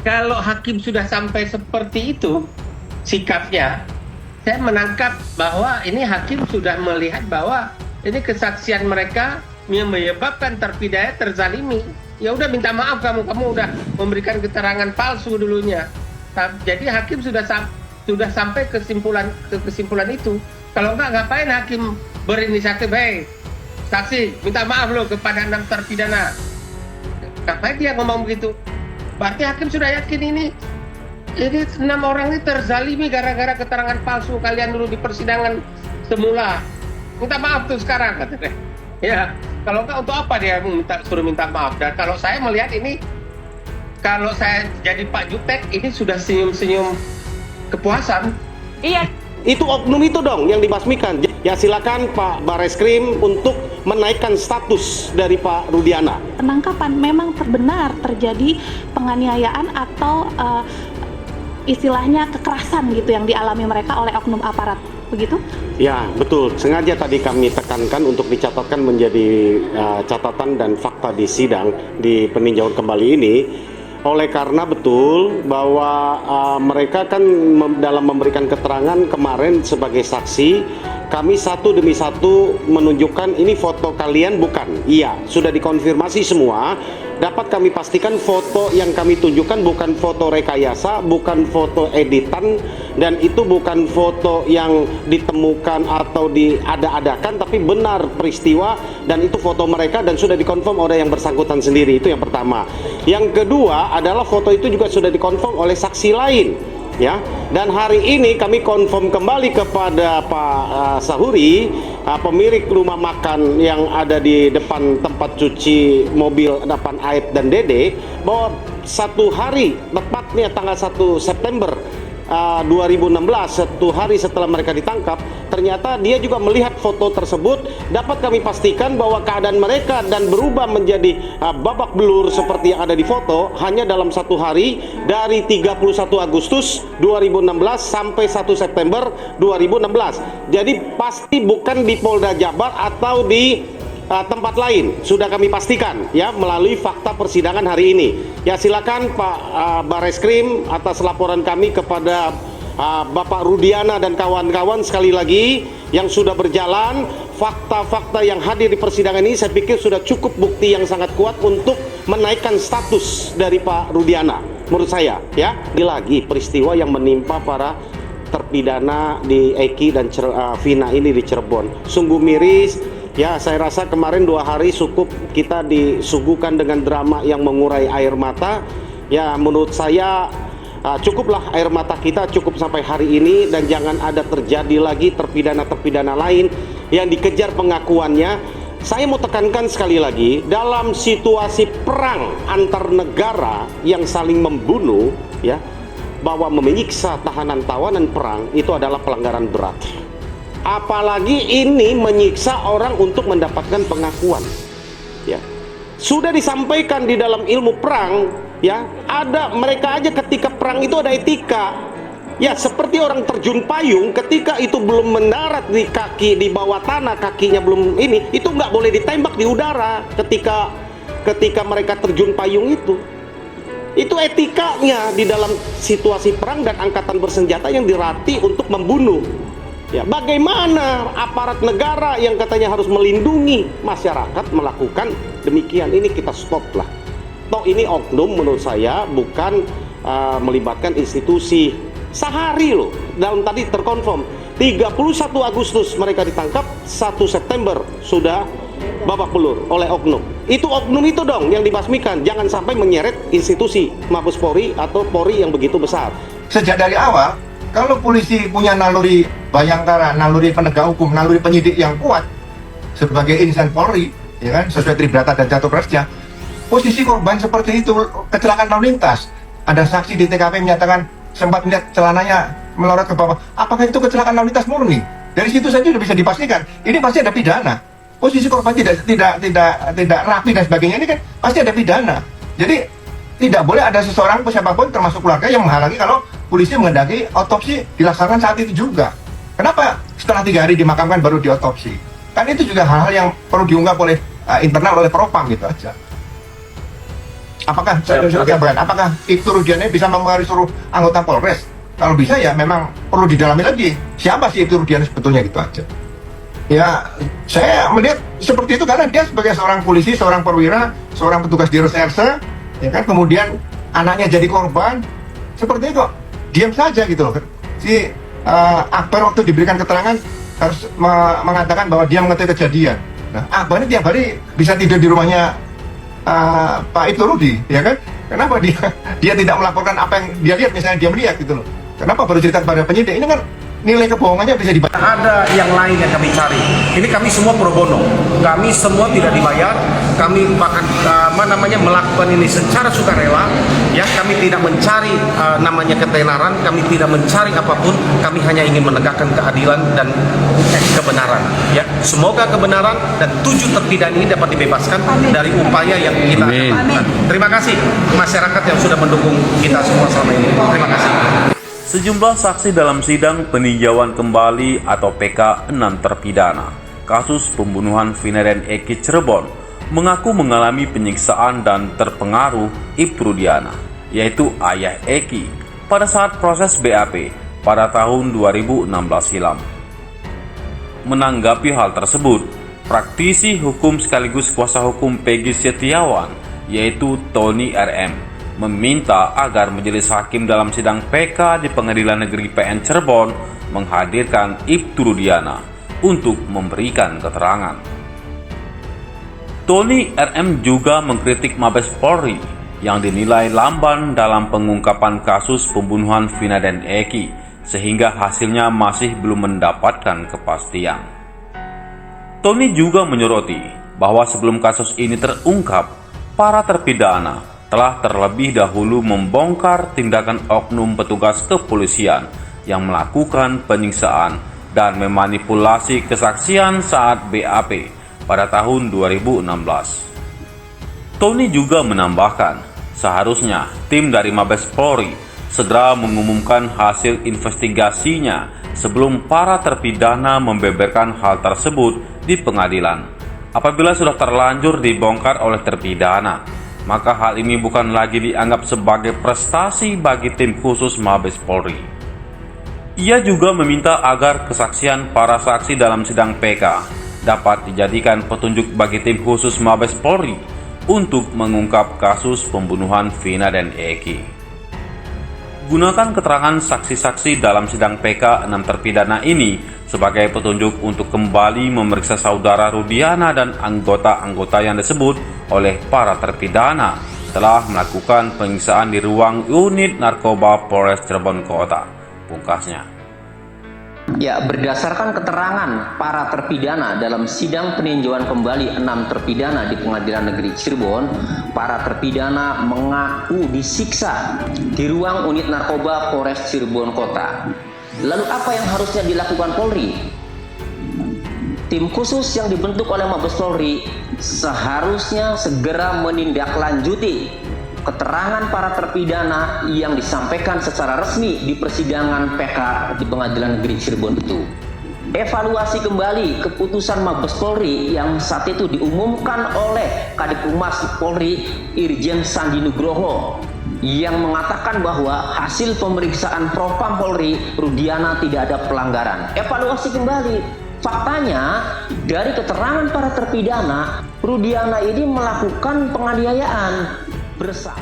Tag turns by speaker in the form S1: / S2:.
S1: Kalau hakim sudah sampai seperti itu sikapnya, saya menangkap bahwa ini hakim sudah melihat bahwa ini kesaksian mereka yang menyebabkan terpidana terzalimi. Ya udah minta maaf kamu udah memberikan keterangan palsu dulunya. Jadi hakim sudah sampai kesimpulan itu. Kalau enggak, ngapain hakim berinisiatif, hey saksi minta maaf loh kepada 6 terpidana. Ngapain dia ngomong begitu? Berarti hakim sudah yakin ini 6 orang ini terzalimi gara-gara keterangan palsu kalian dulu di persidangan semula. Minta maaf tuh sekarang katanya. Ya, kalau enggak untuk apa dia suruh minta maaf? Dan kalau saya melihat ini, kalau saya jadi Pak Jutek, ini sudah senyum-senyum kepuasan.
S2: Iya.
S3: Itu oknum itu dong yang dibasmikan. Ya silakan Pak Bareskrim untuk menaikkan status dari Pak Rudiana.
S4: Penangkapan memang benar terjadi penganiayaan atau istilahnya kekerasan gitu yang dialami mereka oleh oknum aparat, begitu?
S3: Ya betul, sengaja tadi kami tekankan untuk dicatatkan menjadi catatan dan fakta di sidang di peninjauan kembali ini. Oleh karena betul bahwa mereka kan dalam memberikan keterangan kemarin sebagai saksi, kami satu demi satu menunjukkan ini foto kalian bukan. Iya, sudah dikonfirmasi semua. Dapat kami pastikan foto yang kami tunjukkan bukan foto rekayasa, bukan foto editan, dan itu bukan foto yang ditemukan atau diada-adakan, tapi benar peristiwa dan itu foto mereka dan sudah dikonfirm oleh yang bersangkutan sendiri. Itu yang pertama. Yang kedua adalah foto itu juga sudah dikonfirm oleh saksi lain. Ya, dan hari ini kami konfirm kembali kepada Pak Sahuri, pemilik rumah makan yang ada di depan tempat cuci mobil depan Ait dan Dede, bahwa satu hari tepatnya tanggal 1 September 2016, satu hari setelah mereka ditangkap, ternyata dia juga melihat foto tersebut. Dapat kami pastikan bahwa keadaan mereka dan berubah menjadi babak belur seperti yang ada di foto hanya dalam satu hari, dari 31 Agustus 2016 sampai 1 September 2016. Jadi pasti bukan di Polda Jabar atau di tempat lain, sudah kami pastikan ya melalui fakta persidangan hari ini. Ya silakan Pak Bareskrim atas laporan kami kepada Bapak Rudiana dan kawan-kawan. Sekali lagi yang sudah berjalan, fakta-fakta yang hadir di persidangan ini saya pikir sudah cukup bukti yang sangat kuat untuk menaikkan status dari Pak Rudiana. Menurut saya ya, ini lagi peristiwa yang menimpa para terpidana di Eki dan Vina ini di Cirebon, sungguh miris. Ya, saya rasa kemarin 2 hari cukup kita disuguhkan dengan drama yang mengurai air mata. Ya, menurut saya cukuplah air mata kita cukup sampai hari ini, dan jangan ada terjadi lagi terpidana-terpidana lain yang dikejar pengakuannya. Saya mau tekankan sekali lagi, dalam situasi perang antar negara yang saling membunuh, ya, bahwa menyiksa tahanan-tawanan perang itu adalah pelanggaran berat. Apalagi ini menyiksa orang untuk mendapatkan pengakuan. Ya, sudah disampaikan di dalam ilmu perang, ya, ada mereka aja ketika perang itu ada etika. Ya, seperti orang terjun payung, ketika itu belum mendarat di kaki di bawah tanah, kakinya belum ini, itu nggak boleh ditembak di udara ketika mereka terjun payung itu. Itu etikanya di dalam situasi perang dan angkatan bersenjata yang dilatih untuk membunuh. Ya, bagaimana aparat negara yang katanya harus melindungi masyarakat melakukan demikian? Ini kita stop lah. Toh ini oknum menurut saya bukan melibatkan institusi. Sehari loh, dalam tadi terkonfirm 31 Agustus mereka ditangkap, 1 September sudah babak belur oleh oknum. Itu oknum itu dong yang dibasmikan. Jangan sampai menyeret institusi Mabes Polri atau Polri yang begitu besar.
S5: Sejak dari awal, kalau polisi punya naluri bayangkara, naluri penegak hukum, naluri penyidik yang kuat sebagai insan Polri, ya kan, sesuai Tribrata dan Catur Prasetya, posisi korban seperti itu, kecelakaan lalu lintas, ada saksi di TKP menyatakan sempat melihat celananya melorot ke bawah. Apakah itu kecelakaan lalu lintas murni? Dari situ saja sudah bisa dipastikan ini pasti ada pidana. Posisi korban tidak rapi dan sebagainya, ini kan pasti ada pidana. Jadi tidak boleh ada seseorang siapapun termasuk keluarga yang menghalangi kalau polisi menghendaki otopsi dilaksanakan saat itu juga. Kenapa setelah 3 hari dimakamkan baru diotopsi? Kan itu juga hal-hal yang perlu diungkap oleh internal oleh Propam gitu aja. Apakah saya tambahkan, apakah itu Rudiana bisa mempengaruhi seluruh anggota Polres? Kalau bisa ya memang perlu didalami lagi. Siapa sih itu Rudiana sebetulnya, gitu aja. Ya, saya melihat seperti itu karena dia sebagai seorang polisi, seorang perwira, seorang petugas di reserse, ya kan, kemudian anaknya jadi korban, seperti itu kok diam saja gitu loh. Si Akbar waktu diberikan keterangan harus mengatakan bahwa dia mengetahui kejadian. Nah, Akbar ini tiap hari bisa tidur di rumahnya Pak Ibtu Rudi, ya kan? Kenapa dia tidak melaporkan apa yang dia lihat, misalnya dia melihat gitu loh. Kenapa baru cerita kepada penyidik? Ini kan nilai kebohongannya bisa dibaca.
S2: Ada yang lain yang kami cari. Ini kami semua pro bono. Kami semua tidak dibayar. Kami bahkan melakukan ini secara sukarela. Ya, kami tidak mencari namanya ketenaran. Kami tidak mencari apapun. Kami hanya ingin menegakkan keadilan dan kebenaran. Ya, semoga kebenaran dan 7 terpidana ini dapat dibebaskan dari upaya yang kita lakukan. Terima kasih masyarakat yang sudah mendukung kita semua selama ini. Terima kasih.
S6: Sejumlah saksi dalam sidang peninjauan kembali atau PK 6 terpidana kasus pembunuhan Vina dan Eki Cirebon mengaku mengalami penyiksaan dan terpengaruh Ibtu Rudiana, yaitu ayah Eki, pada saat proses BAP pada tahun 2016 silam. Menanggapi hal tersebut, praktisi hukum sekaligus kuasa hukum Peggy Setiawan, yaitu Tony RM, meminta agar majelis hakim dalam sidang PK di Pengadilan Negeri PN Cirebon menghadirkan Ibtu Rudiana untuk memberikan keterangan. Tony RM juga mengkritik Mabes Polri yang dinilai lamban dalam pengungkapan kasus pembunuhan Vina dan Eki, sehingga hasilnya masih belum mendapatkan kepastian. Tony juga menyoroti bahwa sebelum kasus ini terungkap, para terpidana telah terlebih dahulu membongkar tindakan oknum petugas kepolisian yang melakukan penyiksaan dan memanipulasi kesaksian saat BAP pada tahun 2016. Tony juga menambahkan, seharusnya tim dari Mabes Polri segera mengumumkan hasil investigasinya sebelum para terpidana membeberkan hal tersebut di pengadilan. Apabila sudah terlanjur dibongkar oleh terpidana, maka hal ini bukan lagi dianggap sebagai prestasi bagi tim khusus Mabes Polri. Ia juga meminta agar kesaksian para saksi dalam sidang PK dapat dijadikan petunjuk bagi tim khusus Mabes Polri untuk mengungkap kasus pembunuhan Vina dan Eki. Gunakan keterangan saksi-saksi dalam sidang PK 6 terpidana ini sebagai petunjuk untuk kembali memeriksa saudara Rudiana dan anggota-anggota yang disebut oleh para terpidana telah melakukan penyiksaan di ruang unit narkoba Polres Cirebon Kota, pungkasnya.
S7: Ya, berdasarkan keterangan para terpidana dalam sidang peninjauan kembali 6 terpidana di Pengadilan Negeri Cirebon, para terpidana mengaku disiksa di ruang unit narkoba Polres Cirebon Kota. Lalu apa yang harusnya dilakukan Polri? Tim khusus yang dibentuk oleh Mabes Polri seharusnya segera menindaklanjuti keterangan para terpidana yang disampaikan secara resmi di persidangan PK di Pengadilan Negeri Cirebon itu. Evaluasi kembali keputusan Mabes Polri yang saat itu diumumkan oleh Kadif Humas Polri Irjen Sandi Nugroho yang mengatakan bahwa hasil pemeriksaan Propam Polri Rudiana tidak ada pelanggaran. Evaluasi kembali. Faktanya dari keterangan para terpidana, Rudiana ini melakukan penganiayaan bersama.